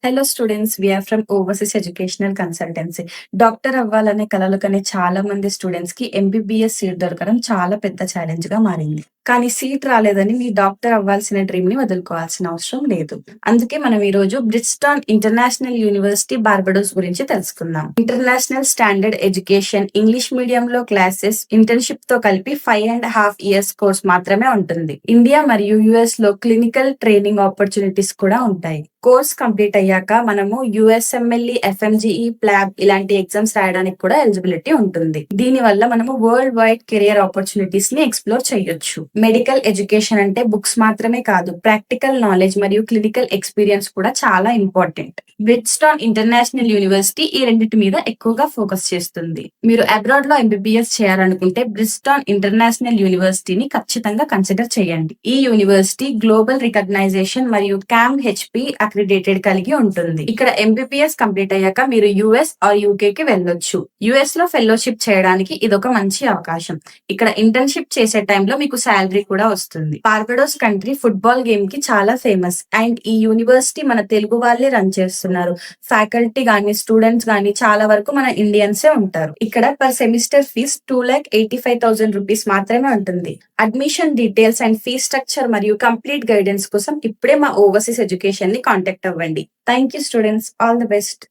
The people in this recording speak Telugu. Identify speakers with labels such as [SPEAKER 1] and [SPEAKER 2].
[SPEAKER 1] Hello students, we are from overseas educational consultancy. Doctor అవ్వాలనే కలలు కనే చాలా మంది స్టూడెంట్స్ కి ఎంబీబీఎస్ సీట్ దొరకడం చాలా పెద్ద ఛాలెంజ్ గా మారింది. కానీ సీట్ రాలేదని మీ డాక్టర్ అవ్వాల్సిన డ్రీమ్ ని వదులుకోవాల్సిన అవసరం లేదు. అందుకే మనం ఈ రోజు బ్రిడ్జ్టన్ ఇంటర్నేషనల్ యూనివర్సిటీ బార్బడోస్ గురించి తెలుసుకుందాం. International standard education, English medium లో క్లాసెస్, ఇంటర్న్షిప్ తో కలిపి 5.5 years కోర్స్ మాత్రమే ఉంటుంది. ఇండియా మరియు యుఎస్ లో క్లినికల్ ట్రైనింగ్ ఆపర్చునిటీస్ కూడా ఉంటాయి. కోర్స్ కంప్లీట్ అయ్యాక మనము యుఎస్ఎంఎల్ఈ, ఎఫ్ఎంజిఈ, ప్లాబ్ ఇలాంటి ఎగ్జామ్స్ రాయడానికి కూడా ఎలిజిబిలిటీ ఉంటుంది. దీని వల్ల మనము వరల్డ్ వైడ్ కెరియర్ ఆపర్చునిటీస్ ని ఎక్స్ప్లోర్ చేయొచ్చు. మెడికల్ ఎడ్యుకేషన్ అంటే బుక్స్ మాత్రమే కాదు, ప్రాక్టికల్ నాలెడ్జ్ మరియు క్లినికల్ ఎక్స్పీరియన్స్ కూడా చాలా ఇంపార్టెంట్. బ్రిడ్జ్టన్ ఇంటర్నేషనల్ యూనివర్సిటీ ఈ రెండింటి మీద ఎక్కువగా ఫోకస్ చేస్తుంది. మీరు అబ్రాడ్ లో ఎంబీబీఎస్ చేయాలనుకుంటే బ్రిడ్జ్టన్ ఇంటర్నేషనల్ యూనివర్సిటీని ఖచ్చితంగా కన్సిడర్ చేయండి. ఈ యూనివర్సిటీ గ్లోబల్ రికగ్నైజేషన్ మరియు క్యామ్ హెచ్పి అక్రిడేటెడ్ కలిగి ఉంటుంది. ఇక్కడ ఎంబీబీఎస్ కంప్లీట్ అయ్యాక మీరు యుఎస్ ఆర్ యూకే కి వెళ్ళొచ్చు. యుఎస్ లో ఫెలోషిప్ చేయడానికి ఇదొక మంచి అవకాశం. ఇక్కడ ఇంటర్న్షిప్ చేసే టైంలో మీకు శాలరీ కూడా వస్తుంది. బార్బడోస్ కంట్రీ ఫుట్బాల్ గేమ్ కి చాలా ఫేమస్ అండ్ ఈ యూనివర్సిటీ మన తెలుగు వాళ్ళే రన్ చేస్తున్నారు. ఫ్యాకల్టీ గానీ స్టూడెంట్స్ గానీ చాలా వరకు మన ఇండియన్సే ఉంటారు. ఇక్కడ పర్ సెమిస్టర్ ఫీజ్ 2,85,000 రూపీస్ మాత్రమే ఉంటుంది. Admission details and fee structure మరియు కంప్లీట్ గైడెన్స్ కోసం ఇప్పుడే మా ఓవర్సీస్ ఎడ్యుకేషన్ ని కాంటాక్ట్ అవ్వండి. Thank you students, all the best.